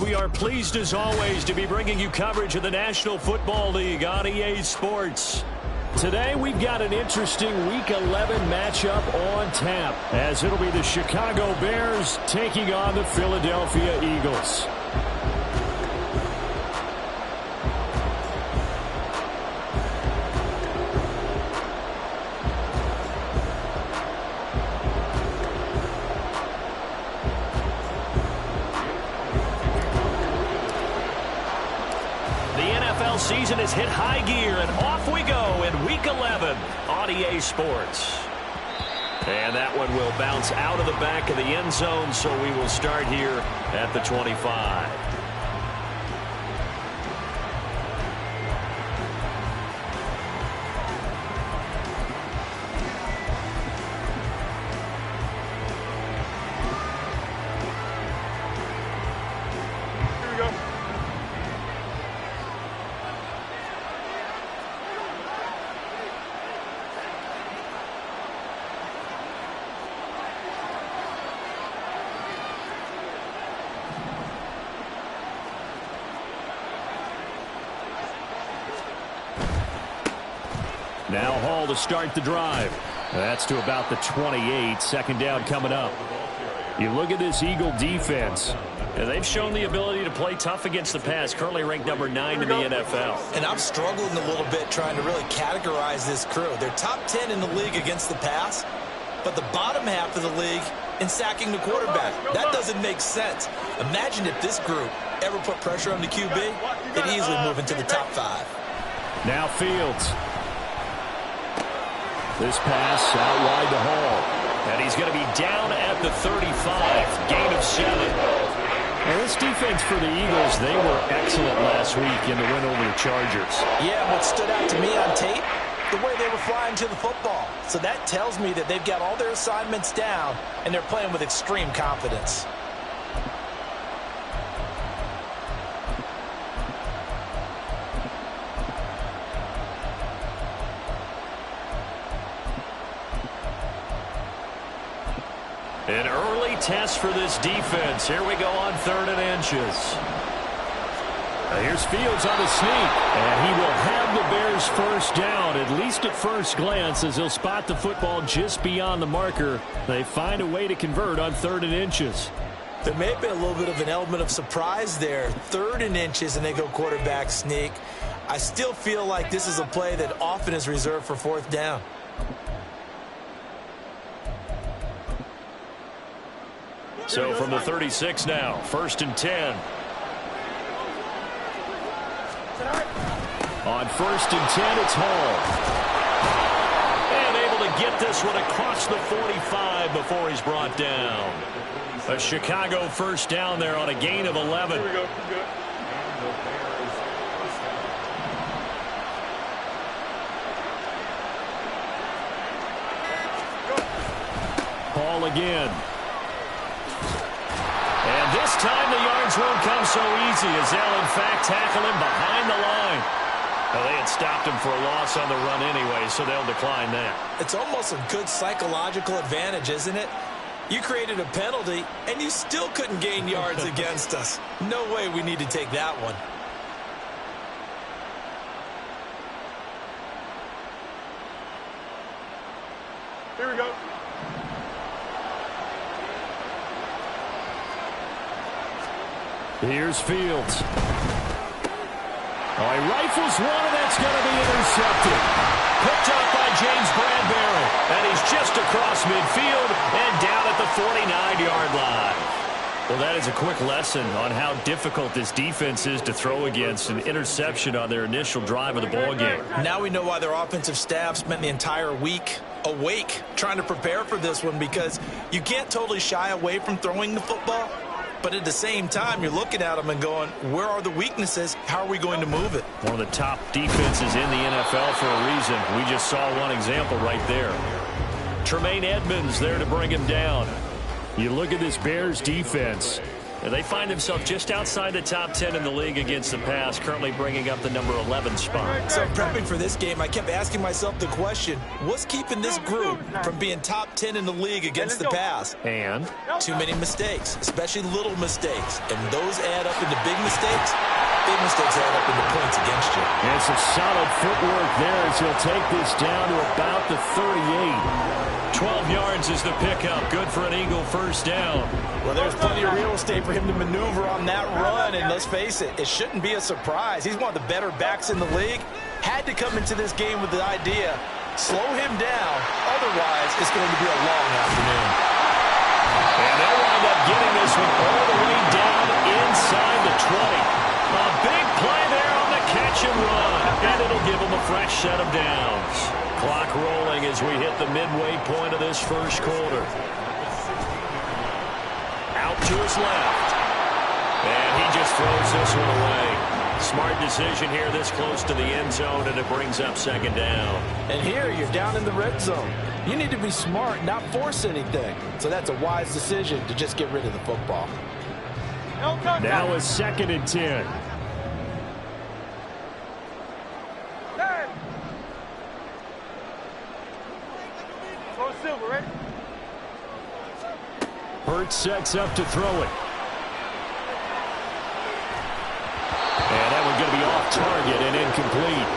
We are pleased as always to be bringing you coverage of the National Football League on EA Sports. Today we've got an interesting Week 11 matchup on tap, as it'll be the Chicago Bears taking on the Philadelphia Eagles. Season has hit high gear, and off we go in Week 11 on EA Sports. And that one will bounce out of the back of the end zone, so we will start here at the 25. Now Hall to start the drive. That's to about the 28. Second down coming up. You look at this Eagle defense. They've shown the ability to play tough against the pass, currently ranked number 9 in the NFL. And I'm struggling a little bit trying to really categorize this crew. They're top 10 in the league against the pass, but the bottom half of the league in sacking the quarterback. That doesn't make sense. Imagine if this group ever put pressure on the QB, they'd easily move into the top 5. Now Fields. This pass out wide to Hall. And he's going to be down at the 35. Gain of 7. Well, this defense for the Eagles, they were excellent last week in the win over the Chargers. Yeah, what stood out to me on tape, the way they were flying to the football. So that tells me that they've got all their assignments down, and they're playing with extreme confidence. An early test for this defense. Here we go on 3rd and inches. Here's Fields on the sneak. And he will have the Bears first down, at least at first glance, as he'll spot the football just beyond the marker. They find a way to convert on 3rd and inches. There may have been a little bit of an element of surprise there. 3rd and inches, and they go quarterback sneak. I still feel like this is a play that often is reserved for 4th down. So from the 36 now, 1st and 10. On 1st and 10, it's Hall. And able to get this one across the 45 before he's brought down. A Chicago first down there on a gain of 11. Here we go. Hall again. And this time the yards won't come so easy, as they'll in fact tackle him behind the line. Well, they had stopped him for a loss on the run anyway, so they'll decline that. It's almost a good psychological advantage, isn't it? You created a penalty, and you still couldn't gain yards against us. No way we need to take that one. Here we go. Here's Fields. Oh, he rifles one, and that's going to be intercepted. Picked up by James Bradbury. And he's just across midfield and down at the 49-yard line. Well, that is a quick lesson on how difficult this defense is to throw against. An interception on their initial drive of the ballgame. Now we know why their offensive staff spent the entire week awake trying to prepare for this one, because you can't totally shy away from throwing the football. But at the same time, you're looking at them and going, where are the weaknesses? How are we going to move it? One of the top defenses in the NFL for a reason. We just saw one example right there. Tremaine Edmonds there to bring him down. You look at this Bears defense, They find themselves just outside the top 10 in the league against the pass, currently bringing up the number 11 spot. So prepping for this game, I kept asking myself the question, what's keeping this group from being top 10 in the league against the pass? And? Too many mistakes, especially little mistakes. And those add up into big mistakes. Big mistakes add up into points against you. And some solid footwork there as he'll take this down to about the 38. 12 yards is the pickup. Good for an Eagle first down. Well, there's plenty of real estate for him to maneuver on that run, and let's face it, it shouldn't be a surprise. He's one of the better backs in the league. Had to come into this game with the idea, slow him down, otherwise it's going to be a long afternoon. And they'll wind up getting this one all the way down inside the 20. A big play there on the catch and run, and it'll give him a fresh set of downs. Clock rolling as we hit the midway point of this first quarter. Out to his left. And he just throws this one away. Smart decision here this close to the end zone, and it brings up second down. And here you're down in the red zone. You need to be smart, not force anything. So that's a wise decision to just get rid of the football. Now a 2nd and 10. Hurts sets up to throw it. And that one going to be off target and incomplete.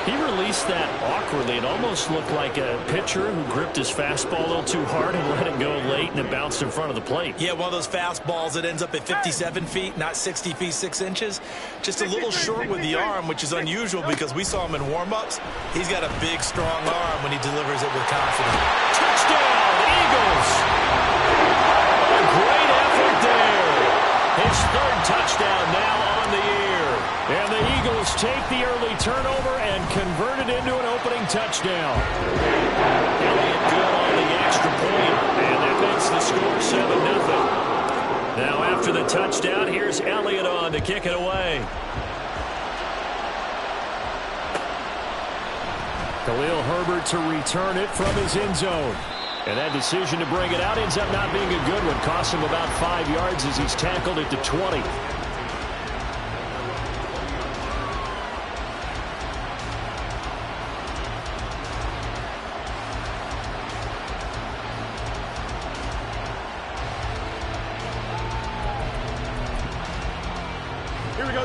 He released that awkwardly. It almost looked like a pitcher who gripped his fastball a little too hard and let it go late, and it bounced in front of the plate. Yeah, one of those fastballs that ends up at 57 feet, not 60 feet, 6 inches. Just a little short with the arm, which is unusual because we saw him in warm-ups. He's got a big, strong arm when he delivers it with confidence. Touchdown, Eagles! A great effort there. His 3rd touchdown now on the year. And the Eagles take the early turnover and convert it into an opening touchdown. Elliott good on the extra point, and that makes the score 7-0. Now after the touchdown, here's Elliott on to kick it away. Khalil Herbert to return it from his end zone. And that decision to bring it out ends up not being a good one. Costs him about 5 yards as he's tackled at the 20.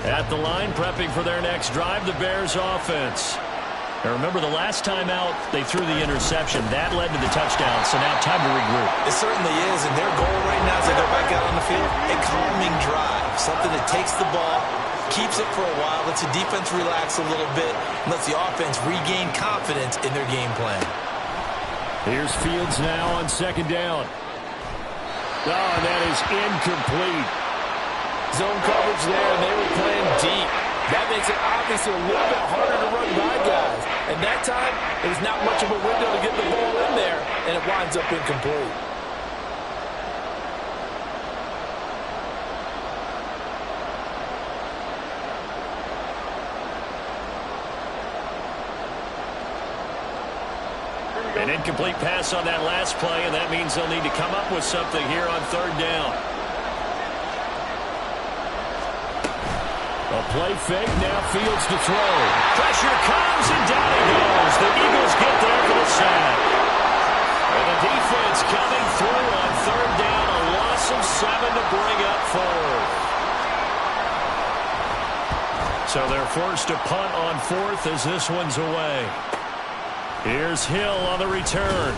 At the line, prepping for their next drive, the Bears offense. Now remember, the last time out, they threw the interception. That led to the touchdown, so now time to regroup. It certainly is, and their goal right now as they go back out on the field, a calming drive, something that takes the ball, keeps it for a while, lets the defense relax a little bit, and lets the offense regain confidence in their game plan. Here's Fields now on 2nd down. Oh, and that is incomplete. Zone coverage there, and they were playing deep. That makes it obviously a little bit harder to run by guys. And that time, there's not much of a window to get the ball in there, and it winds up incomplete. An incomplete pass on that last play, and that means they'll need to come up with something here on 3rd down. A play fake, now Fields to throw. Pressure comes, and down he goes. The Eagles get there for the sack. And the defense coming through on 3rd down, a loss of 7 to bring up 4th. So they're forced to punt on 4th as this one's away. Here's Hill on the return.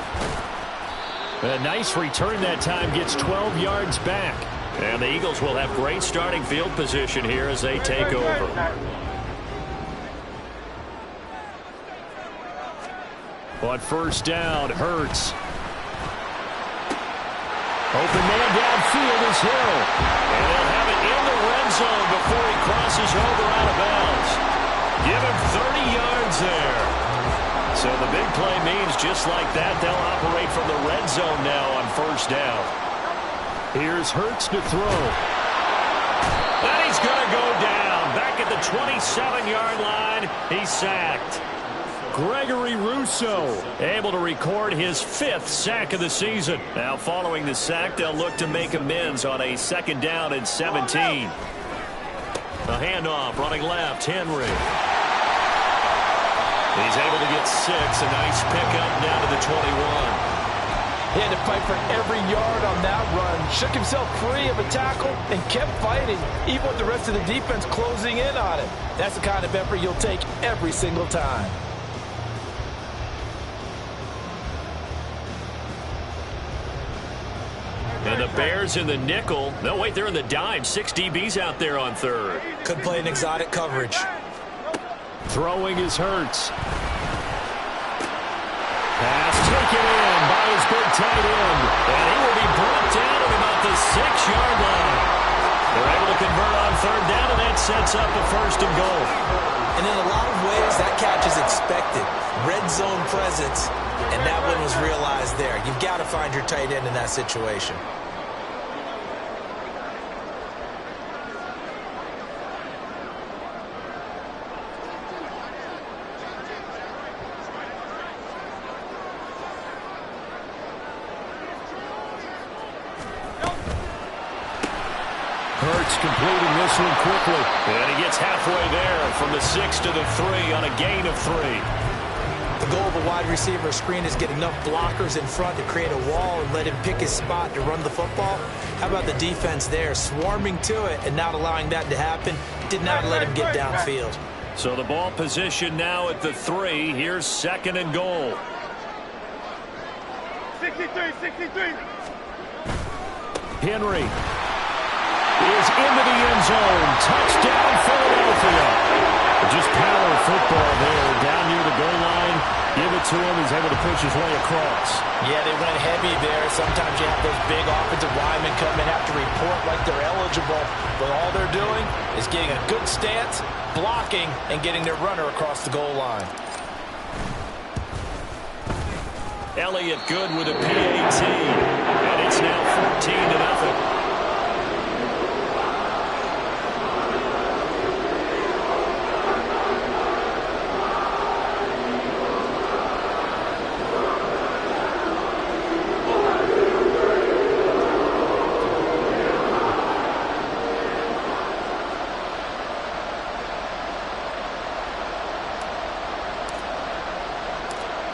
A nice return that time, gets 12 yards back. And the Eagles will have great starting field position here as they take over. On 1st down, Hurts. Open man downfield is Hill. And they'll have it in the red zone before he crosses over out of bounds. Give him 30 yards there. So the big play means just like that, they'll operate from the red zone now on 1st down. Here's Hurts to throw. And he's going to go down. Back at the 27-yard line, he's sacked. Gregory Rousseau, able to record his 5th sack of the season. Now following the sack, they'll look to make amends on a 2nd down and 17. A handoff, running left, Henry. He's able to get 6, a nice pickup down to the 21. He had to fight for every yard on that run. Shook himself free of a tackle and kept fighting, even with the rest of the defense closing in on him. That's the kind of effort you'll take every single time. And the Bears in the nickel. No, wait, they're in the dime. 6 DBs out there on 3rd. Could play an exotic coverage. Throwing is Hurts. Pass taken in by his big tight end. And he will be brought down at about the 6-yard line. They're able to convert on 3rd down, and that sets up a 1st and goal. And in a lot of ways, that catch is expected. Red zone presence, and that one was realized there. You've got to find your tight end in that situation. Hurts completing this one quickly. And he gets halfway there from the 6 to the 3 on a gain of 3. The goal of a wide receiver screen is get enough blockers in front to create a wall and let him pick his spot to run the football. How about the defense there, swarming to it and not allowing that to happen? Did not let him get downfield. So the ball position now at the 3. Here's 2nd and goal. 63. Henry is into the end zone. Touchdown, Philadelphia. Just power football there. Down near the goal line. Give it to him. He's able to push his way across. Yeah, they went heavy there. Sometimes you have those big offensive linemen come and have to report like they're eligible. But all they're doing is getting a good stance, blocking, and getting their runner across the goal line. Elliott good with a PAT. And it's now 14-0.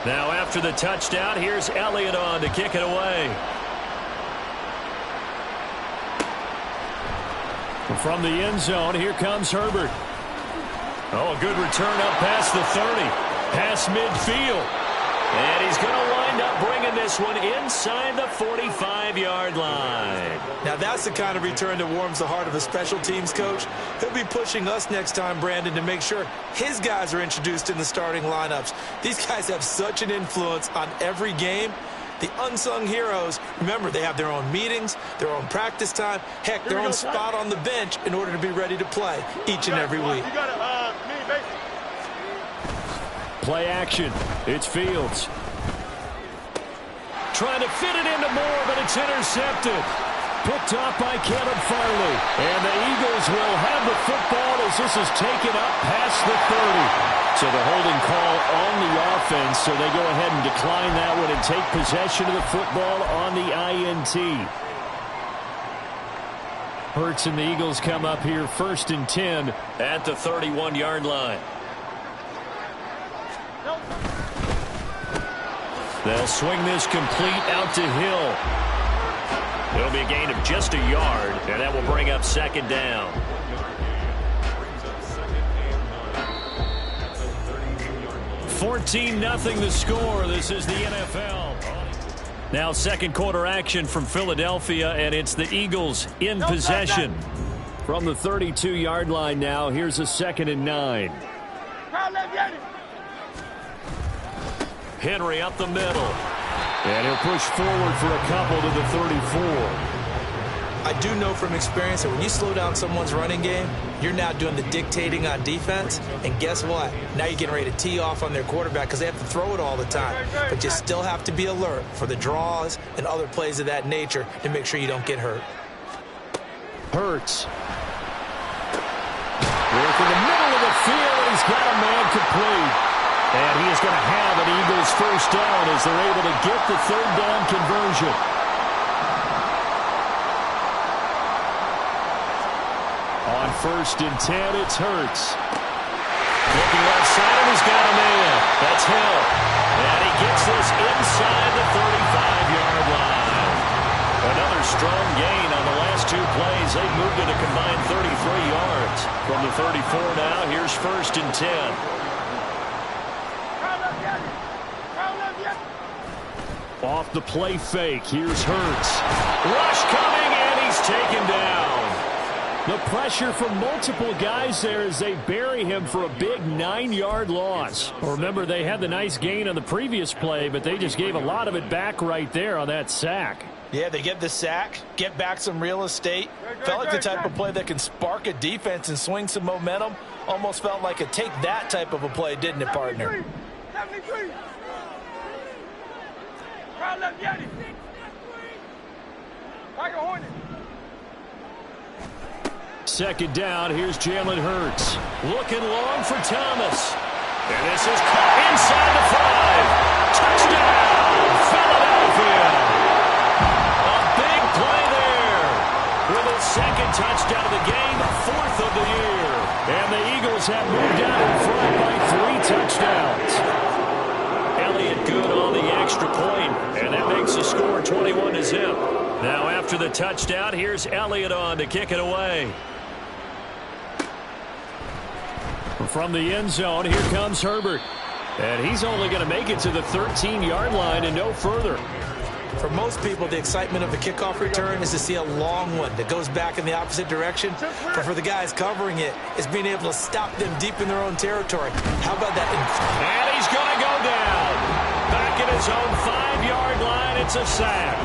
Now after the touchdown, here's Elliott on to kick it away. From the end zone, here comes Herbert. Oh, a good return up past the 30. Past midfield. And he's going to wind up bringing this one inside the 45-yard line. Now that's the kind of return that warms the heart of a special teams coach. He'll be pushing us next time, Brandon, to make sure his guys are introduced in the starting lineups. These guys have such an influence on every game. The unsung heroes, remember, they have their own meetings, their own practice time, heck, their own spot on the bench in order to be ready to play each and every week. Play action. It's Fields. Trying to fit it into Moore, but it's intercepted. Picked off by Caleb Farley. And the Eagles will have the football as this is taken up past the 30. So the holding call on the offense, so they go ahead and decline that one and take possession of the football on the INT. Hurts and the Eagles come up here 1st and 10 at the 31-yard line. They'll swing this complete out to Hill. It'll be a gain of just a yard, and that will bring up 2nd down. $14-0 the score. This is the NFL. Now 2nd quarter action from Philadelphia, and it's the Eagles in possession. From the 32-yard line now, here's a 2nd and 9. Henry up the middle. And he'll push forward for a couple to the 34. I do know from experience that when you slow down someone's running game, you're now doing the dictating on defense. And guess what? Now you're getting ready to tee off on their quarterback because they have to throw it all the time. But you still have to be alert for the draws and other plays of that nature to make sure you don't get hurt. Hurts. Work in the middle of the field. He's got a man complete. And he is going to have an Eagles first down as they're able to get the third down conversion. On 1st and 10, it's Hurts. Looking left side, and he's got a man. That's Hill. And he gets this inside the 35-yard line. Another strong gain on the last 2 plays. They've moved it a combined 33 yards. From the 34 now, here's 1st and 10. Off the play fake, here's Hurts. Rush coming, and he's taken down. The pressure from multiple guys there as they bury him for a big 9-yard loss. Remember, they had the nice gain on the previous play, but they just gave a lot of it back right there on that sack. Yeah, they get the sack, get back some real estate. Felt like the type of play that can spark a defense and swing some momentum. Almost felt like a take that type of a play, didn't it, partner? 73. Second down, here's Jalen Hurts. Looking long for Thomas. And this is caught inside the 5. Touchdown, Philadelphia. A big play there. With his second touchdown of the game, 4th of the year. And the Eagles have moved out in front by 3 touchdowns. Elliott good on the extra point, and that makes the score 21-0. Now after the touchdown, here's Elliott on to kick it away. From the end zone, here comes Herbert. And he's only going to make it to the 13-yard line and no further. For most people, the excitement of a kickoff return is to see a long one that goes back in the opposite direction. But for the guys covering it, it's being able to stop them deep in their own territory. How about that? And he's going to go down. Back at his own 5-yard line, it's a sack.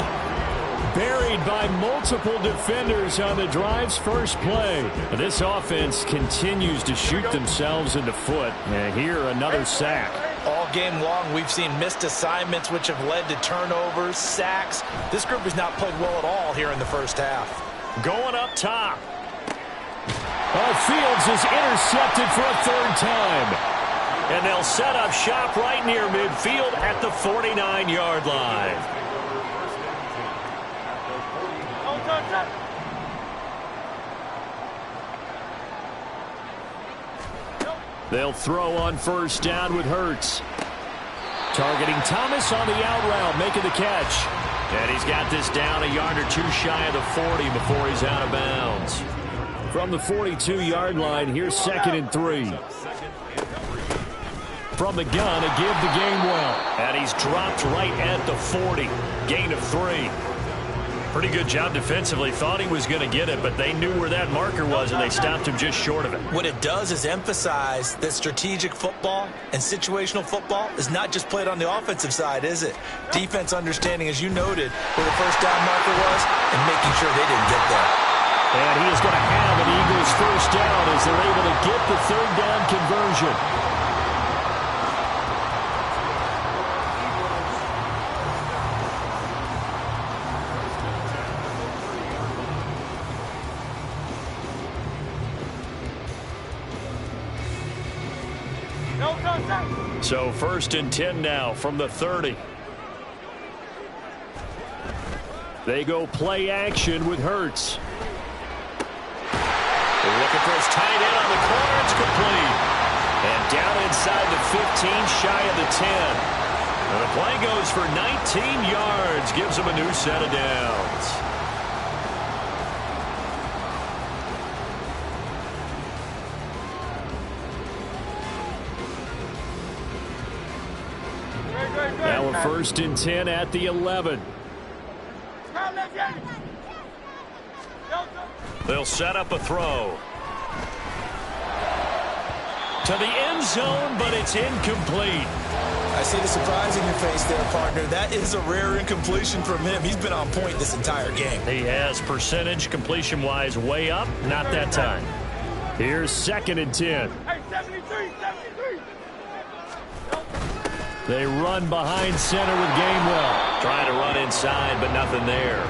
Buried by multiple defenders on the drive's first play. This offense continues to shoot themselves in the foot. And here, another sack. All game long, we've seen missed assignments, which have led to turnovers, sacks. This group has not played well at all here in the first half. Going up top. Fields is intercepted for a 3rd time. And they'll set up shop right near midfield at the 49-yard line. They'll throw on 1st down with Hurts. Targeting Thomas on the out route, making the catch. And he's got this down a yard or 2 shy of the 40 before he's out of bounds. From the 42-yard line, here's 2nd and 3. From the gun, a give to Gainwell. And he's dropped right at the 40. Gain of 3. Pretty good job defensively. Thought he was going to get it, but they knew where that marker was, and they stopped him just short of it. What it does is emphasize that strategic football and situational football is not just played on the offensive side, is it? Defense understanding, as you noted, where the 1st down marker was and making sure they didn't get there. And he is going to have an Eagles first down as they're able to get the 3rd down conversion. So 1st and 10 now from the 30. They go play action with Hurts. They're looking for his tight end on the corner. It's complete. And down inside the 15, shy of the 10. And the play goes for 19 yards. Gives them a new set of downs. Now a 1st and 10 at the 11. They'll set up a throw. To the end zone, but it's incomplete. I see the surprise in your face there, partner. That is a rare incompletion from him. He's been on point this entire game. He has percentage completion-wise way up. Not that time. Here's 2nd and 10. Hey, 73. They run behind center with Gainwell. Trying to run inside, but nothing there.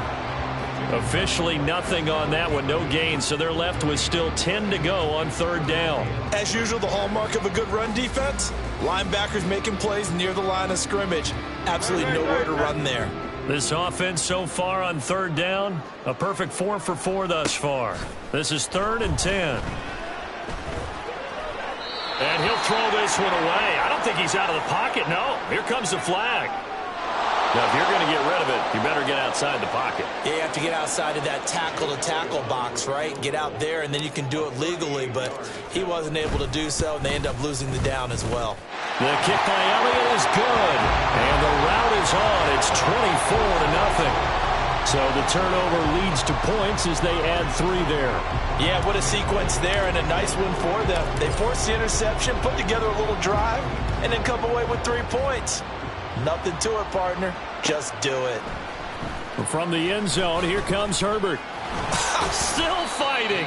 Officially nothing on that one, no gain, so they're left with still 10 to go on third down. As usual, the hallmark of a good run defense, linebackers making plays near the line of scrimmage. Absolutely nowhere to run there. This offense so far on third down, a perfect 4 for 4 thus far. This is 3rd and 10. And he'll throw this one away. I don't think he's out of the pocket, no. Here comes the flag. Now, if you're going to get rid of it, you better get outside the pocket. Yeah, you have to get outside of that tackle-to-tackle box, right? Get out there, and then you can do it legally, but he wasn't able to do so, and they end up losing the down as well. The kick by Elliott is good, and the route is on. It's 24-0. So the turnover leads to points as they add 3 there. Yeah, what a sequence there, and a nice one for them. They forced the interception, put together a little drive, and then come away with 3 points. Nothing to it, partner. Just do it. From the end zone, here comes Herbert. Still fighting.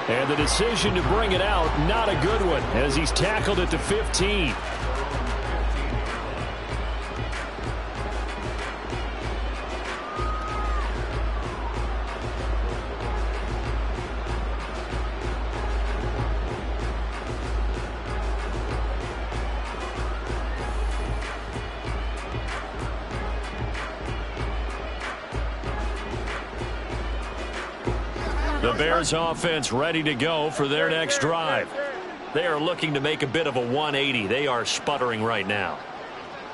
And the decision to bring it out, not a good one, as he's tackled at the 15. The Bears offense ready to go for their next drive. They are looking to make a bit of a 180. They are sputtering right now.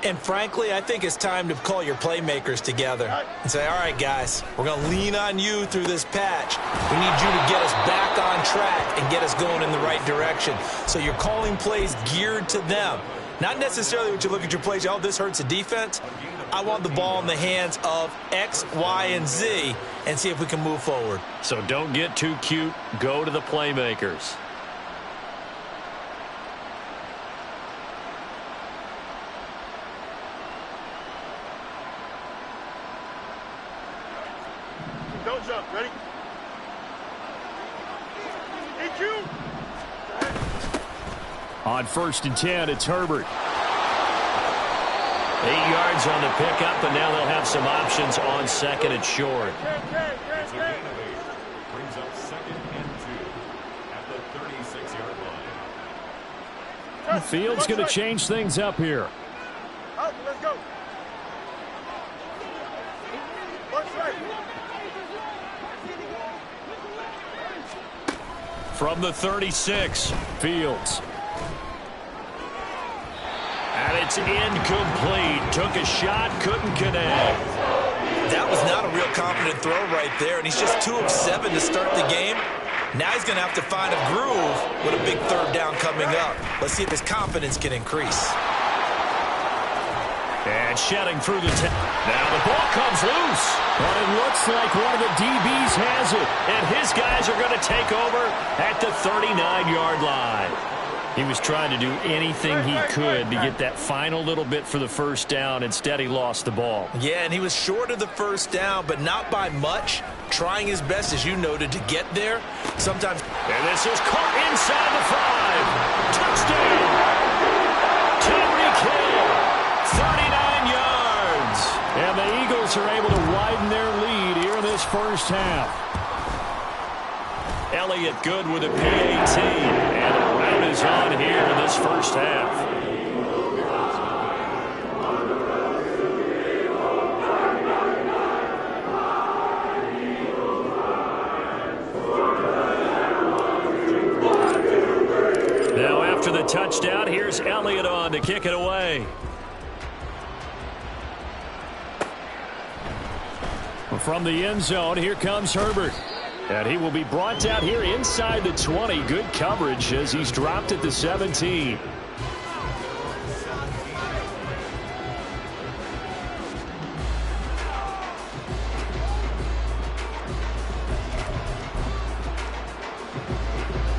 And frankly, I think it's time to call your playmakers together and say, all right, guys, we're going to lean on you through this patch. We need you to get us back on track and get us going in the right direction. So you're calling plays geared to them. Not necessarily what you look at your plays, oh, this hurts the defense. I want the ball in the hands of X, Y, and Z and see if we can move forward. So don't get too cute. Go to the playmakers. Don't jump. Ready? EQ. On 1st and 10, it's Herbert. 8 yards on the pickup, and now they'll have some options on 2nd and short. Brings up 2nd and 2 at the 36-yard line. The field's going to change things up here. Out, let's go. From the 36, Fields. And it's incomplete. Took a shot, couldn't connect. That was not a real confident throw right there, and he's just 2 of 7 to start the game. Now he's going to have to find a groove with a big 3rd down coming up. Let's see if his confidence can increase. And shedding through the now the ball comes loose. But it looks like one of the DBs has it. And his guys are going to take over at the 39-yard line. He was trying to do anything he could to get that final little bit for the 1st down. Instead, he lost the ball. Yeah, and he was short of the 1st down, but not by much. Trying his best, as you noted, to get there. Sometimes. And this is caught inside the 5. Touchdown. Tyreek Hill, 39 yards. And the Eagles are able to widen their lead here in this 1st half. Elliott good with a PAT. And the rout is on here in this 1st half. Now after the touchdown, here's Elliott on to kick it away. From the end zone, here comes Herbert. And he will be brought down here inside the 20. Good coverage as he's dropped at the 17.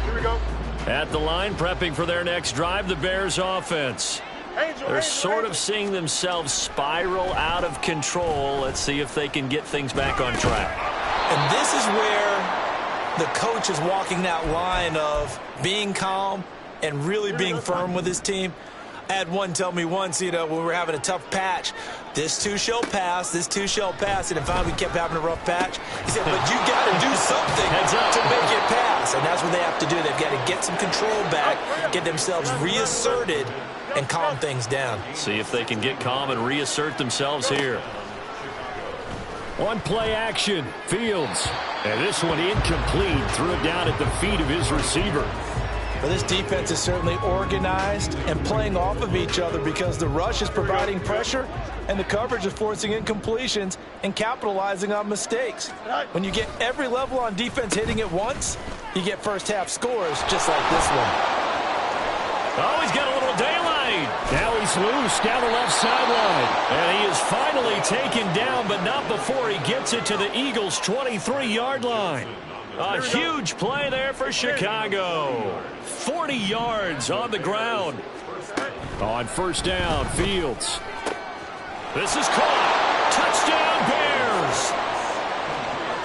Here we go. At the line, prepping for their next drive, the Bears offense. They're sort of seeing themselves spiral out of control. Let's see if they can get things back on track. And this is where the coach is walking that line of being calm and really being firm with his team. I had one tell me once, you know, when we were having a tough patch, this too shall pass, this too shall pass, and finally we kept having a rough patch. He said, but you got to do something to make it pass, and that's what they have to do. They've got to get some control back, get themselves reasserted, and calm things down. See if they can get calm and reassert themselves here. One play action, Fields. And this one incomplete, threw it down at the feet of his receiver. But this defense is certainly organized and playing off of each other because the rush is providing pressure and the coverage is forcing incompletions and capitalizing on mistakes. When you get every level on defense hitting at once, you get first half scores just like this one. Oh, he's got a little daylight. Now he's loose down the left sideline. And he is finally taken down, but not before he gets it to the Eagles' 23-yard line. A huge play there for Chicago. 40 yards on the ground. On first down, Fields. This is caught. Touchdown, Bears.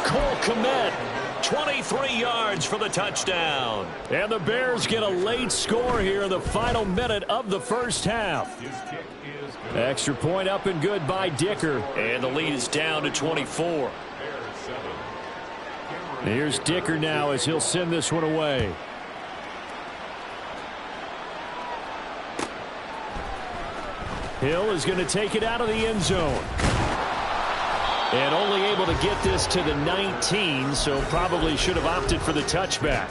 Cole Kmet, 23 yards for the touchdown. And the Bears get a late score here in the final minute of the first half. Extra point up and good by Dicker. And the lead is down to 24. Here's Dicker now as he'll send this one away. Hill is going to take it out of the end zone. And only able to get this to the 19, so probably should have opted for the touchback.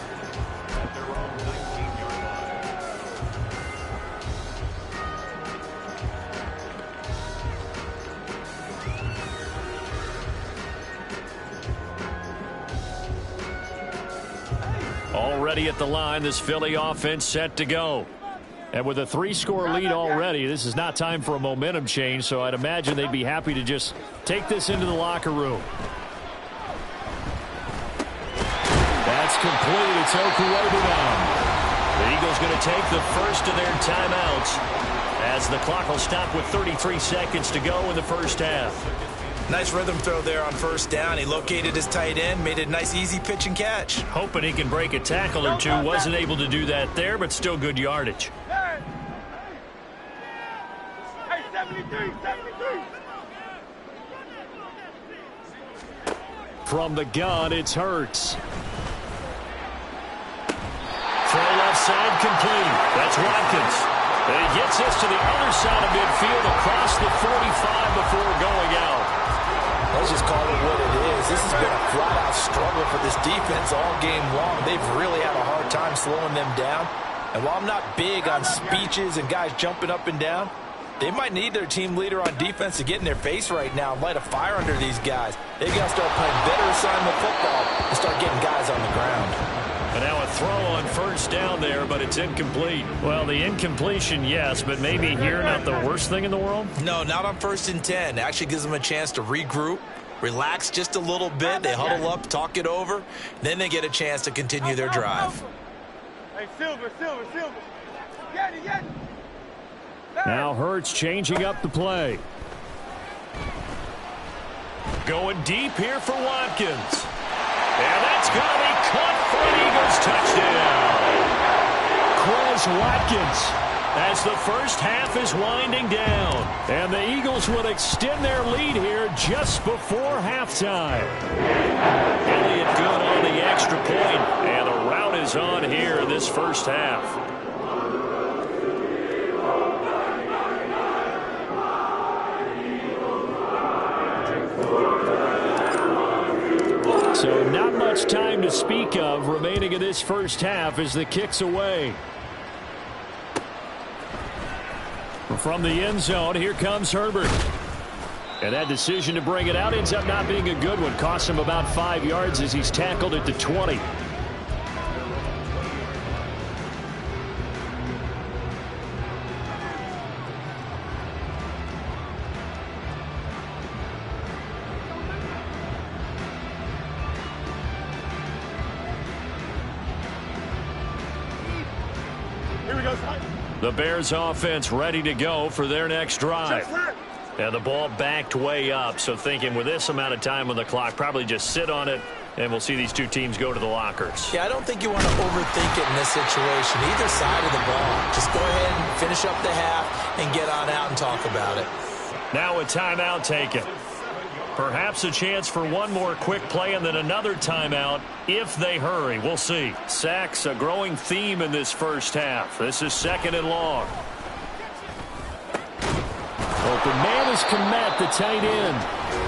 Already at the line, this Philly offense set to go. And with a 3-score lead already, this is not time for a momentum change, so I'd imagine they'd be happy to just take this into the locker room. That's complete. It's Okuwobi. The Eagles going to take the first of their timeouts as the clock will stop with 33 seconds to go in the first half. Nice rhythm throw there on first down. He located his tight end, made it a nice easy pitch and catch. Hoping he can break a tackle or two. Wasn't able to do that there, but still good yardage. Hey, 73. From the gun, it's Hurts. Throw left side complete. That's Watkins. And he gets this to the other side of midfield across the 45 before going out. Let's just call it what it is. This has been a flat-out struggle for this defense all game long. They've really had a hard time slowing them down. And while I'm not big on speeches and guys jumping up and down, they might need their team leader on defense to get in their face right now and light a fire under these guys. They got to start playing better assignment football and start getting guys on the ground. And now a throw on first down there, but it's incomplete. Well, the incompletion, yes, but maybe here not the worst thing in the world? No, not on 1st and 10. Actually gives them a chance to regroup, relax just a little bit. They huddle up, talk it over. Then they get a chance to continue their drive. Hey, Silver. Get it. Now Hurts changing up the play. Going deep here for Watkins. And that's going to be caught for an Eagles touchdown. Quez Watkins as the first half is winding down. And the Eagles will extend their lead here just before halftime. Elliott good on the extra point, and the rout is on here in this first half. So not much time to speak of remaining in this first half as the kick's away. From the end zone, here comes Herbert. And that decision to bring it out ends up not being a good one. Cost him about 5 yards as he's tackled at the 20. Here we go, son. The Bears offense ready to go for their next drive. And the ball backed way up, so thinking with this amount of time on the clock, probably just sit on it, and we'll see these two teams go to the lockers. Yeah, I don't think you want to overthink it in this situation. Either side of the ball. Just go ahead and finish up the half and get on out and talk about it. Now a timeout taken. Perhaps a chance for one more quick play and then another timeout if they hurry. We'll see. Sacks, a growing theme in this first half. This is 2nd and long. Open man is Komet, the tight end.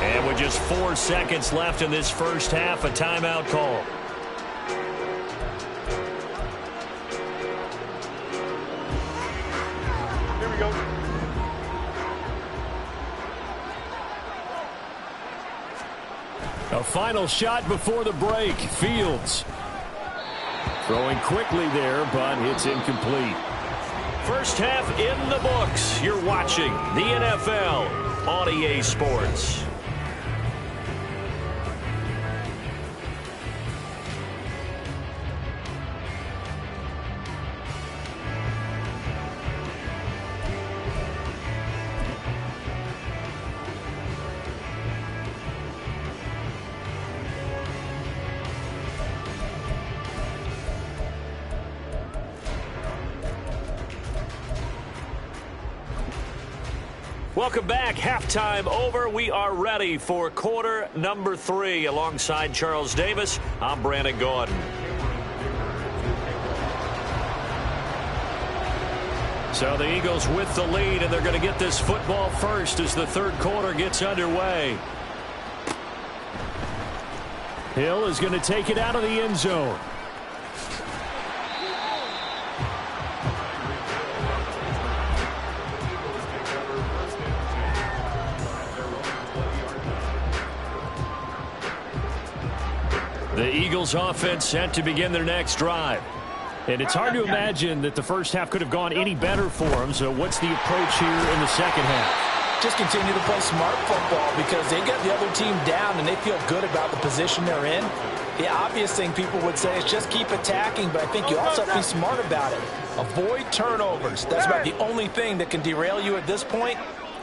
And with just 4 seconds left in this first half, a timeout call. Here we go. A final shot before the break. Fields throwing quickly there, but it's incomplete. First half in the books. You're watching the NFL on EA Sports. Welcome back. Halftime over. We are ready for quarter number 3. Alongside Charles Davis, I'm Brandon Gordon. So the Eagles with the lead, and they're going to get this football first as the third quarter gets underway. Hill is going to take it out of the end zone. The Eagles offense set to begin their next drive. And it's hard to imagine that the first half could have gone any better for them. So what's the approach here in the second half? Just continue to play smart football because they got the other team down and they feel good about the position they're in. The obvious thing people would say is just keep attacking, but I think you also have to be smart about it. Avoid turnovers. That's about the only thing that can derail you at this point.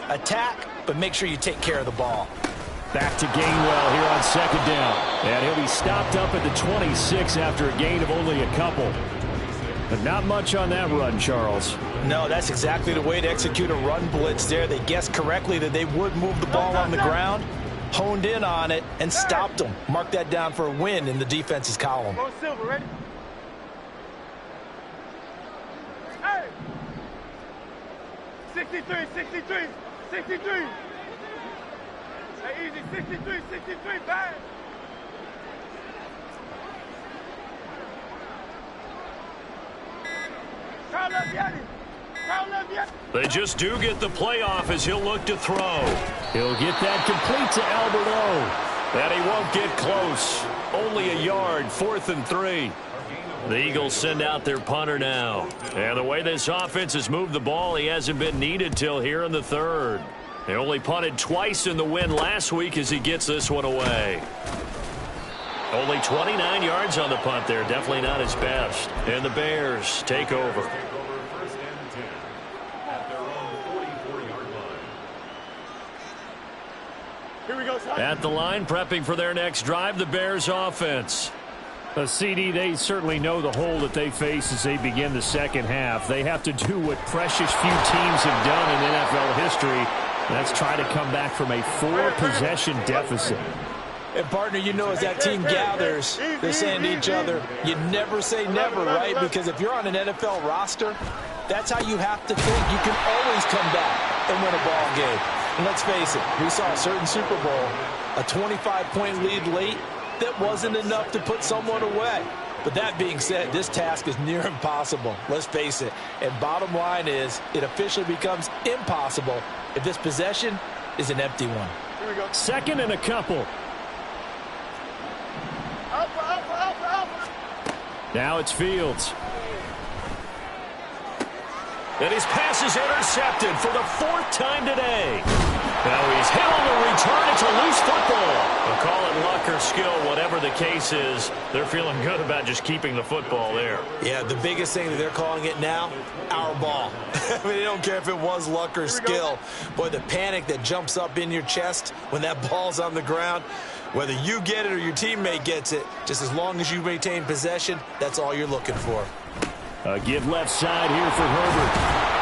Attack, but make sure you take care of the ball. Back to Gainwell here on second down. And he'll be stopped up at the 26 after a gain of only a couple. But not much on that run, Charles. No, that's exactly the way to execute a run blitz there. They guessed correctly that they would move the ball on the ground, honed in on it, and stopped them. Mark that down for a win in the defense's column. Go Silver, ready? Hey! 63, 63, 63. Hey, easy, 63, 63, bang! Carl left Yeti. Carl left Yeti. They just do get the playoff as he'll look to throw. He'll get that complete to Albert O. And he won't get close. Only a yard, 4th and 3. The Eagles send out their punter now. And the way this offense has moved the ball, he hasn't been needed till here in the third. They only punted twice in the win last week as he gets this one away. Only 29 yards on the punt there. Definitely not his best. And the Bears take over. First and 10 at their own 44-yard line. Here we go, son. At the line, prepping for their next drive, the Bears offense. A CD, they certainly know the hole that they face as they begin the second half. They have to do what precious few teams have done in NFL history. That's try to come back from a 4-possession deficit. And, partner, you know as that team gathers, they're saying to each other, you never say never, right? Because if you're on an NFL roster, that's how you have to think. You can always come back and win a ball game. And let's face it, we saw a certain Super Bowl, a 25-point lead late, that wasn't enough to put someone away. But that being said, this task is near impossible. Let's face it. And bottom line is, it officially becomes impossible if this possession is an empty one. Here we go. Second and a couple. Alpha, alpha, alpha, alpha. Now it's Fields. And his pass is intercepted for the 4th time today. Now he's hit on the return. It's a loose football. They'll call it luck or or skill, whatever the case is, they're feeling good about just keeping the football there. Yeah, the biggest thing that they're calling it now, our ball. I mean, they don't care if it was luck or skill. Boy, the panic that jumps up in your chest when that ball's on the ground, whether you get it or your teammate gets it, just as long as you maintain possession, that's all you're looking for. A give left side here for Herbert.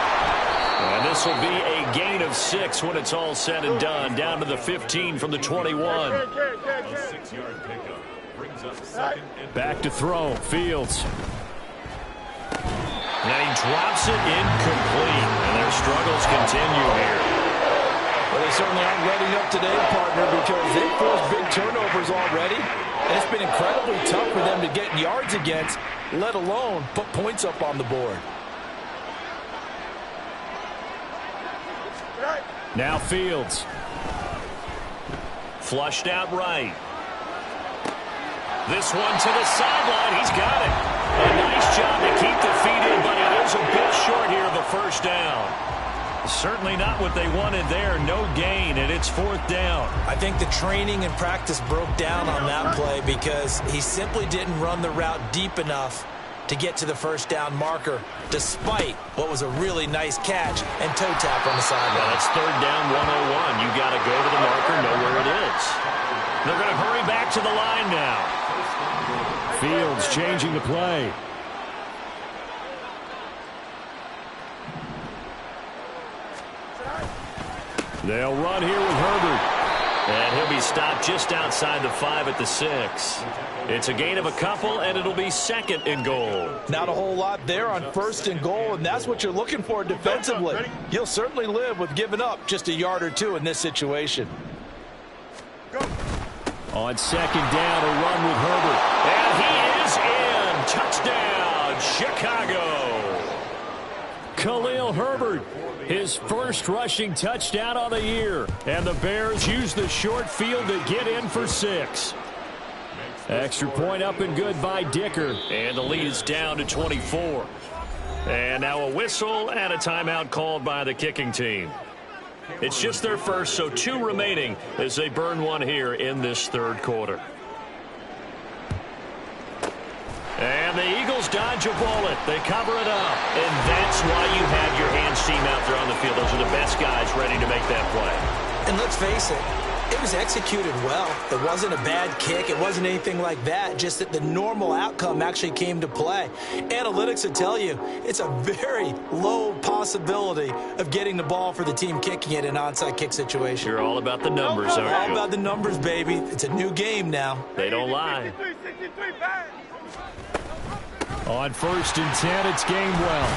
And this will be a gain of 6 when it's all said and done, down to the 15 from the 21. A 6-yard pickup brings up 2nd and Back to throw. Fields. And he drops it incomplete, and their struggles continue here. Well, they certainly aren't letting up today, partner, because they forced big turnovers already, and it's been incredibly tough for them to get yards against, let alone put points up on the board. Now Fields. Flushed out right. This one to the sideline. He's got it. A nice job to keep the feet in, but it is a bit short here of a first down. Certainly not what they wanted there. No gain, and it's 4th down. I think the training and practice broke down on that play because he simply didn't run the route deep enough to get to the first down marker, despite what was a really nice catch and toe tap on the sideline. Well, it's 3rd down, 101. You got to go to the marker, know where it is. They're going to hurry back to the line now. Fields changing the play. They'll run here with Herbert. And he'll be stopped just outside the 5 at the 6. It's a gain of a couple, and it'll be 2nd and goal. Not a whole lot there on 1st and goal, and that's what you're looking for defensively. You'll certainly live with giving up just a yard or two in this situation. On 2nd down, a run with Herbert. And he is in. Touchdown, Chicago. Khalil Herbert, his first rushing touchdown of the year. And the Bears use the short field to get in for 6. Extra point up and good by Dicker. And the lead is down to 24. And now a whistle and a timeout called by the kicking team. It's just their first, so 2 remaining as they burn one here in this 3rd quarter. And the Eagles dodge a bullet. They cover it up. And that's why you have your hands team out there on the field. Those are the best guys ready to make that play. And let's face it, it was executed well. It wasn't a bad kick. It wasn't anything like that. Just that the normal outcome actually came to play. Analytics will tell you it's a very low possibility of getting the ball for the team kicking it in an onside kick situation. You're all about the numbers, aren't you? All about the numbers, baby. It's a new game now. They don't lie. 63, bang. On 1st and 10, it's Gainwell.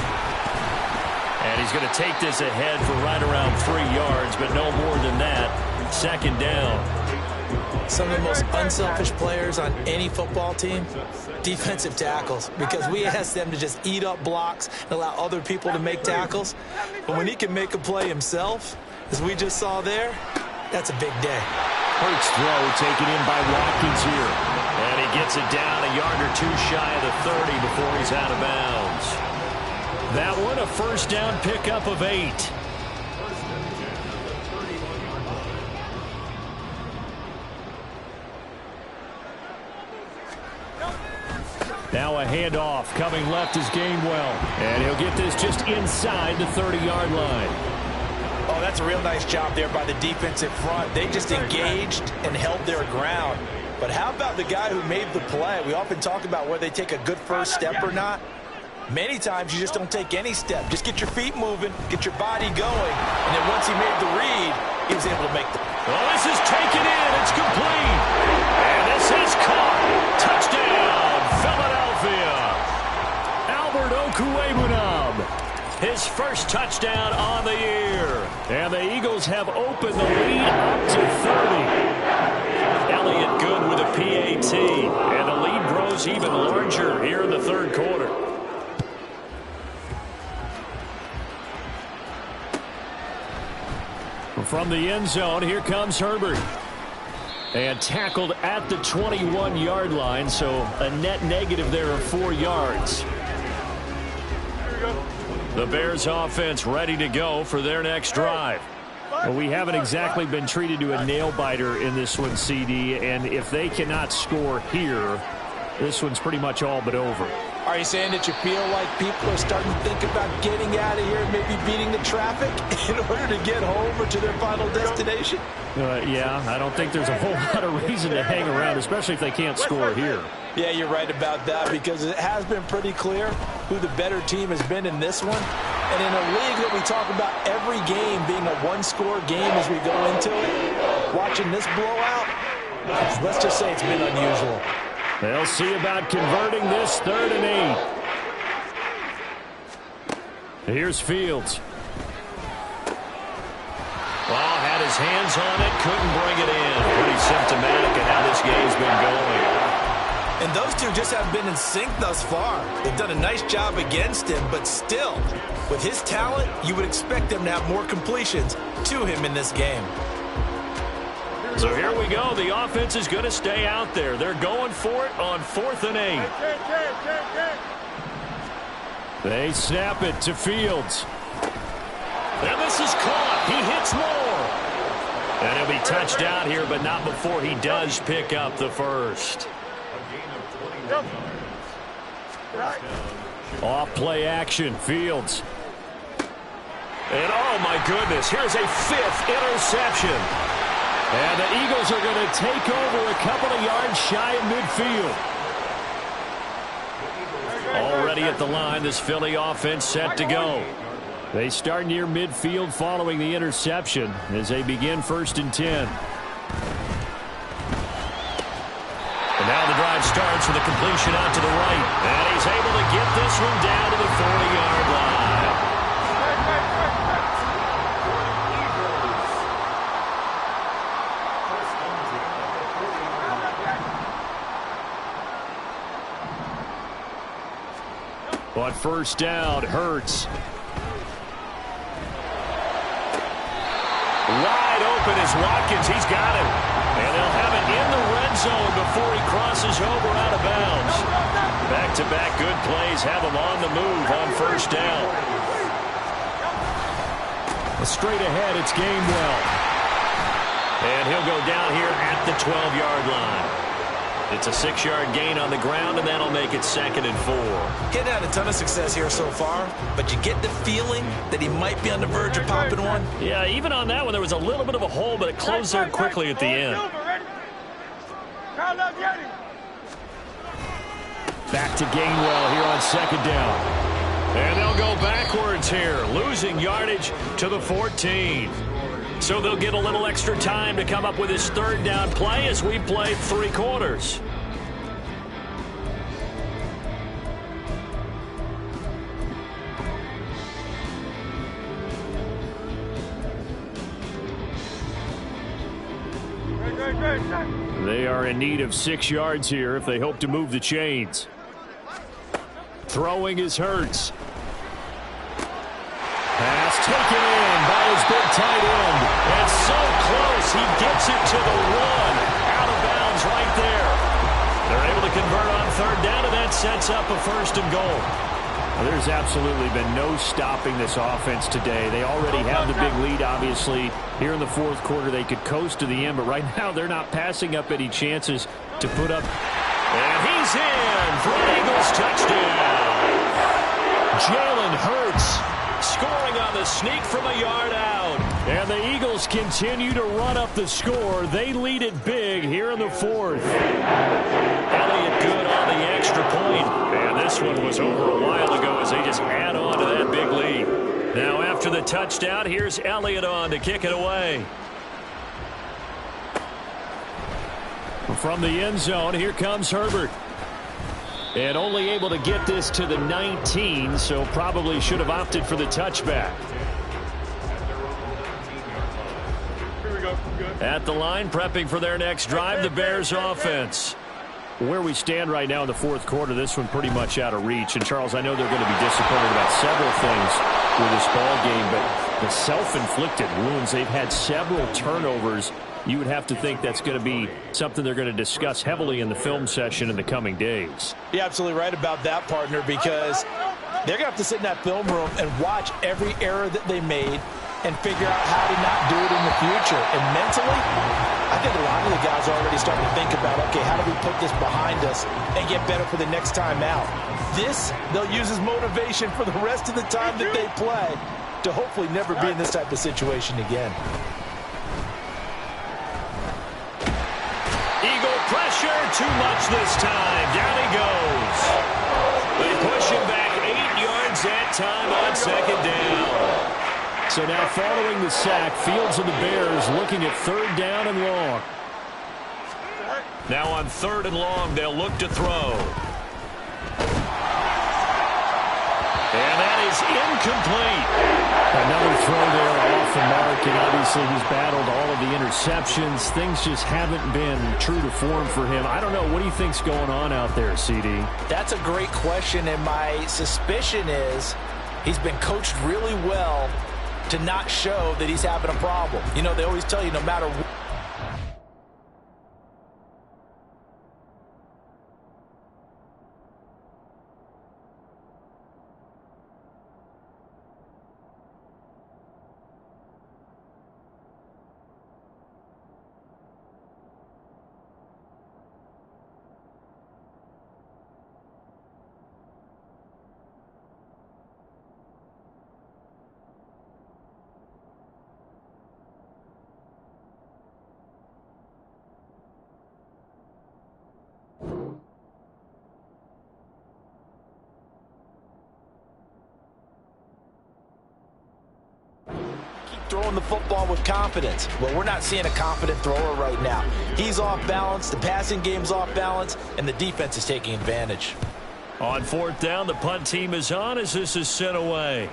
And he's going to take this ahead for right around 3 yards, but no more than that. 2nd down. Some of the most unselfish players on any football team, defensive tackles, because we ask them to just eat up blocks and allow other people to make tackles. But when he can make a play himself, as we just saw there, that's a big day. Hurts throw taken in by Watkins here. And he gets it down a yard or 2 shy of the 30 before he's out of bounds. That one a first down pickup of 8. Now a handoff coming left is Gainwell. And he'll get this just inside the 30-yard line. Oh, that's a real nice job there by the defensive front. They just engaged and held their ground. But how about the guy who made the play? We often talk about whether they take a good first step or not. Many times you just don't take any step. Just get your feet moving, get your body going. And then once he made the read, he was able to make the... Well, this is taken in. It's complete. And this is caught. Touchdown, Philadelphia. Albert Okwuegbunam. His first touchdown on the year. And the Eagles have opened the lead up to 30. Elliott good with a PAT. And the lead grows even larger here in the 3rd quarter. From the end zone, here comes Herbert. And tackled at the 21-yard line, so a net negative there of 4 yards. The Bears offense ready to go for their next drive. Well, we haven't exactly been treated to a nail-biter in this one, CD, and if they cannot score here, this one's pretty much all but over. Are you saying that you feel like people are starting to think about getting out of here and maybe beating the traffic in order to get home or to their final destination? Yeah, I don't think there's a whole lot of reason to hang around, especially if they can't score here. Yeah, you're right about that, because it has been pretty clear who the better team has been in this one. And in a league that we talk about every game being a one-score game as we go into it, watching this blowout, let's just say it's been unusual. They'll see about converting this 3rd and 8. Here's Fields. Well, had his hands on it, couldn't bring it in. Pretty symptomatic of how this game's been going. And those two just haven't been in sync thus far. They've done a nice job against him, but still, with his talent, you would expect them to have more completions to him in this game. So here we go. The offense is going to stay out there. They're going for it on 4th and 8. They snap it to Fields. And this is caught. He hits more. And he'll be touched out here, but not before he does pick up the first. Off play action, Fields. And oh my goodness, here's a 5th interception. And the Eagles are going to take over a couple of yards shy of midfield. Already at the line, this Philly offense set to go. They start near midfield following the interception as they begin 1st and 10. And now the drive starts with a completion out to the right. And he's able to get this one down to the 40-yard line. But 1st down, Hurts. Wide open is Watkins. He's got it. And they'll have it in the red zone before he crosses over out of bounds. Back-to-back good plays have him on the move on 1st down. Straight ahead, it's Gainwell. And he'll go down here at the 12-yard line. It's a 6-yard gain on the ground, and that'll make it 2nd and 4. Getting had a ton of success here so far, but you get the feeling that he might be on the verge of popping one. Yeah, even on that one, there was a little bit of a hole, but it closed there quickly at the end. Back to Gainwell here on 2nd down. And they'll go backwards here, losing yardage to the 14. So they'll get a little extra time to come up with his 3rd down play as we played 3 quarters. They are in need of 6 yards here if they hope to move the chains. Throwing is Hurts. Pass taken in by his big tight end. And so close, he gets it to the 1. Out of bounds right there. They're able to convert on 3rd down, and that sets up a 1st and goal. Well, there's absolutely been no stopping this offense today. They already have the big lead, obviously. Here in the 4th quarter, they could coast to the end, but right now they're not passing up any chances to put up. And he's in for an Eagles touchdown. Jalen Hurts scoring on the sneak from a yard out. And the Eagles continue to run up the score. They lead it big here in the 4th. Elliott good on the extra point. And this one was over a while ago as they just add on to that big lead. Now after the touchdown, here's Elliott on to kick it away. From the end zone, here comes Herbert. And only able to get this to the 19, so probably should have opted for the touchback. Here we go. Good. At the line, prepping for their next drive, the Bears offense. Where we stand right now in the 4th quarter, this one pretty much out of reach. And, Charles, I know they're going to be disappointed about several things with this ball game, but the self-inflicted wounds, they've had several turnovers. You would have to think that's going to be something they're going to discuss heavily in the film session in the coming days. You're absolutely right about that, partner, because they're going to have to sit in that film room and watch every error that they made, and figure out how to not do it in the future. And mentally, I think a lot of the guys are already starting to think about, okay, how do we put this behind us and get better for the next time out? This, they'll use as motivation for the rest of the time that they play to hopefully never be in this type of situation again. Eagle pressure, too much this time. Down he goes. They push him back 8 yards that time on second down. So now following the sack, Fields and the Bears looking at 3rd down and long. Now on 3rd and long, they'll look to throw. And that is incomplete. Another throw there off the mark, and obviously he's battled all of the interceptions. Things just haven't been true to form for him. I don't know. What do you think's going on out there, CD? That's a great question, and my suspicion is he's been coached really well to not show that he's having a problem. You know, they always tell you no matter what. Throwing the football with confidence. Well, we're not seeing a confident thrower right now. He's off balance, the passing game's off balance, and the defense is taking advantage. On 4th down, the punt team is on as this is sent away.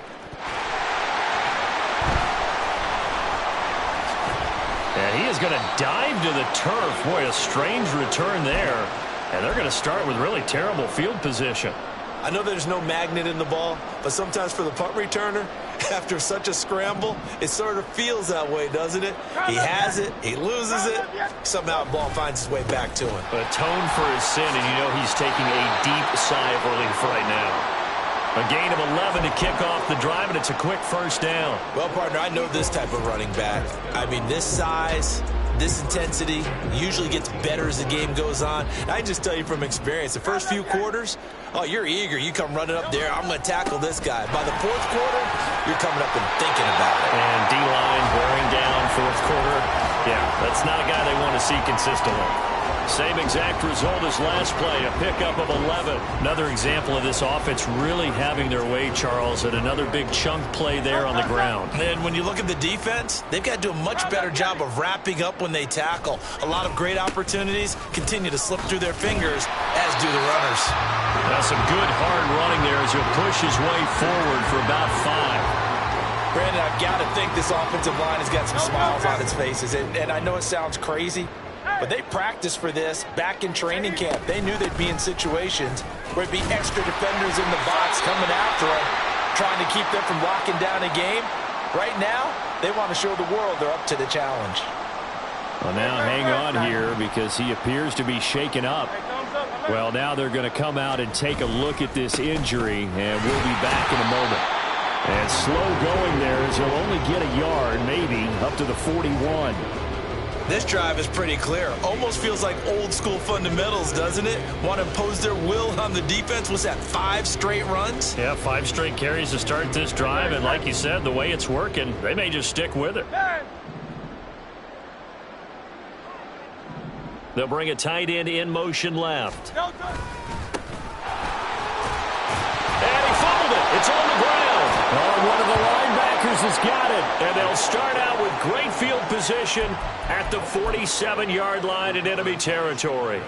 And he is going to dive to the turf. Boy, a strange return there. And they're going to start with really terrible field position. I know there's no magnet in the ball, but sometimes for the punt returner, after such a scramble, it sort of feels that way, doesn't it? He has it, he loses it, somehow the ball finds its way back to him. Atone for his sin, and you know he's taking a deep sigh of relief right now. A gain of 11 to kick off the drive, and it's a quick 1st down. Well, partner, I know this type of running back. I mean, this size, this intensity usually gets better as the game goes on. I just tell you from experience, the first few quarters, oh, you're eager. You come running up there. I'm going to tackle this guy. By the 4th quarter, you're coming up and thinking about it. And D-line wearing down 4th quarter. Yeah, that's not a guy they want to see consistently. Same exact result as last play, a pickup of 11. Another example of this offense really having their way, Charles, and another big chunk play there on the ground. And when you look at the defense, they've got to do a much better job of wrapping up when they tackle. A lot of great opportunities continue to slip through their fingers, as do the runners. Now some good hard running there as he'll push his way forward for about 5. Brandon, I've got to think this offensive line has got some smiles on its faces. And I know it sounds crazy, but they practiced for this back in training camp. They knew they'd be in situations where it'd be extra defenders in the box coming after them, trying to keep them from locking down a game. Right now, they want to show the world they're up to the challenge. Well, now hang on here because he appears to be shaken up. Well, now they're going to come out and take a look at this injury, and we'll be back in a moment. And slow going there as he'll only get a yard, maybe, up to the 41. This drive is pretty clear. Almost feels like old school fundamentals, doesn't it? Want to impose their will on the defense. Was that 5 straight runs? Yeah, 5 straight carries to start this drive. And like you said, the way it's working, they may just stick with it. They'll bring a tight end in motion left. And he fumbled it. It's on the ground. Oh, one of the linebackers has got it. And they'll start out with great field position at the 47-yard line in enemy territory.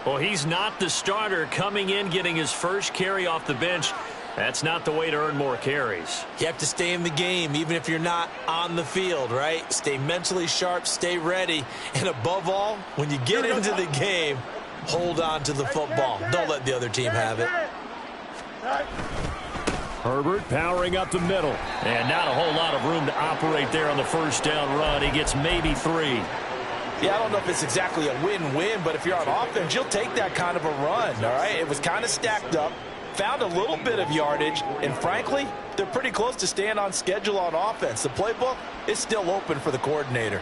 Well, he's not the starter coming in, getting his first carry off the bench. That's not the way to earn more carries. You have to stay in the game, even if you're not on the field, right? Stay mentally sharp, stay ready, and above all, when you get into the game, hold on to the football. Don't let the other team have it. Herbert powering up the middle. And not a whole lot of room to operate there on the first down run. He gets maybe 3. Yeah, I don't know if it's exactly a win-win, but if you're on offense, you'll take that kind of a run, all right? It was kind of stacked up. found a little bit of yardage, and frankly, they're pretty close to staying on schedule on offense. The playbook is still open for the coordinator.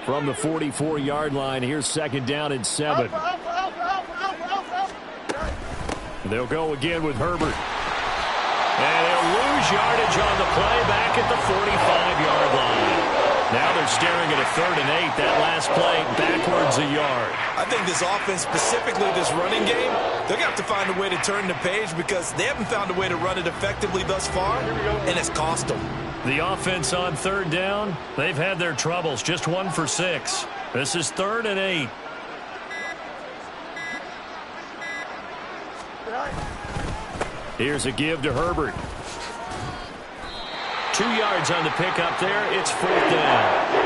From the 44-yard line, here's 2nd down and 7. They'll go again with Herbert. And they'll lose yardage on the play back at the 45-yard line. Now they're staring at a 3rd and 8. That last play backwards a yard. I think this offense, specifically this running game, they're going to have to find a way to turn the page because they haven't found a way to run it effectively thus far, and it's cost them. The offense on 3rd down, they've had their troubles. Just 1 for 6. This is 3rd and 8. Here's a give to Herbert. 2 yards on the pickup there. It's 4th down.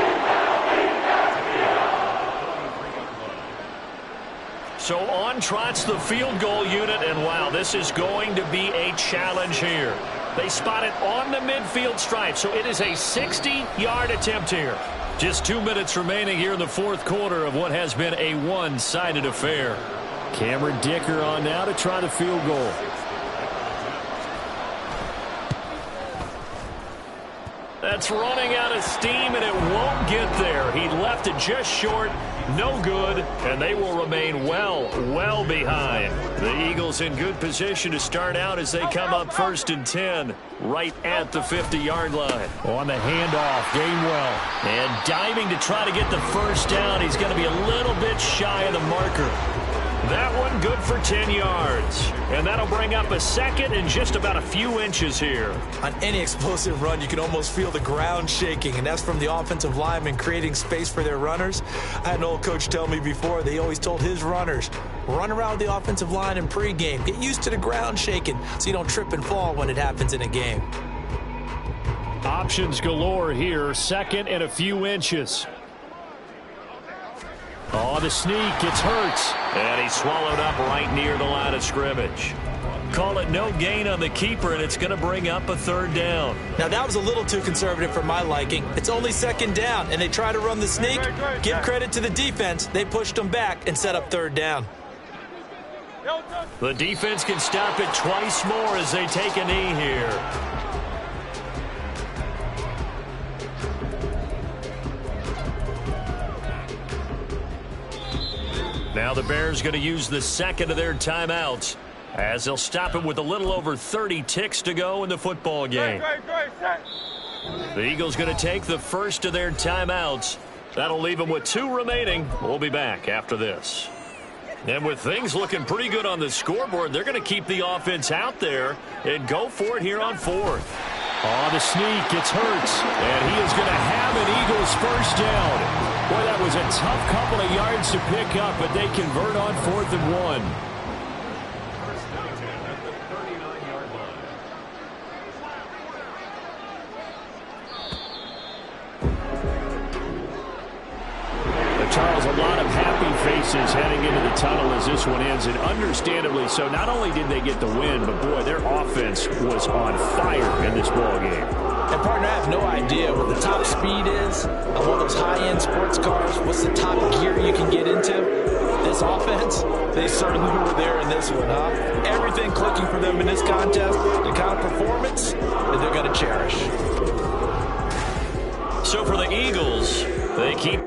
So on trots the field goal unit, and wow, this is going to be a challenge here. They spot it on the midfield stripe, so it is a 60-yard attempt here. Just 2 minutes remaining here in the 4th quarter of what has been a one-sided affair. Cameron Dicker on now to try the field goal. That's running out of steam, and it won't get there. He left it just short, no good, and they will remain well behind. The Eagles in good position to start out as they come up 1st and 10, right at the 50-yard line. On the handoff, Gainwell. And diving to try to get the 1st down. He's going to be a little bit shy of the marker. That one good for 10 yards. And that'll bring up a 2nd and just about a few inches here. On any explosive run, you can almost feel the ground shaking, and that's from the offensive linemen creating space for their runners. I had an old coach tell me before, they always told his runners, run around the offensive line in pregame. Get used to the ground shaking so you don't trip and fall when it happens in a game. Options galore here. 2nd and a few inches. Oh, the sneak. It's Hurts. And he's swallowed up right near the line of scrimmage. Call it no gain on the keeper, and it's going to bring up a 3rd down. Now, that was a little too conservative for my liking. It's only 2nd down, and they try to run the sneak. Give credit to the defense. They pushed them back and set up 3rd down. The defense can stop it twice more as they take a knee here. Now the Bears going to use the 2nd of their timeouts as they'll stop it with a little over 30 ticks to go in the football game. The Eagles going to take the 1st of their timeouts. That'll leave them with 2 remaining. We'll be back after this. And with things looking pretty good on the scoreboard, they're going to keep the offense out there and go for it here on 4th. Oh, the sneak. It's Hurts. And he is going to have an Eagles 1st down. Boy, that was a tough couple of yards to pick up, but they convert on 4th and 1. Charles, a lot of happy faces heading into the tunnel as this one ends, and understandably so. Not only did they get the win, but boy, their offense was on fire in this ball game. And partner, I have no idea what the top speed is on one of those high-end sports cars. What's the top gear you can get into? This offense, they certainly were there in this one, huh? Everything clicking for them in this contest, the kind of performance that they're going to cherish. So for the Eagles, they keep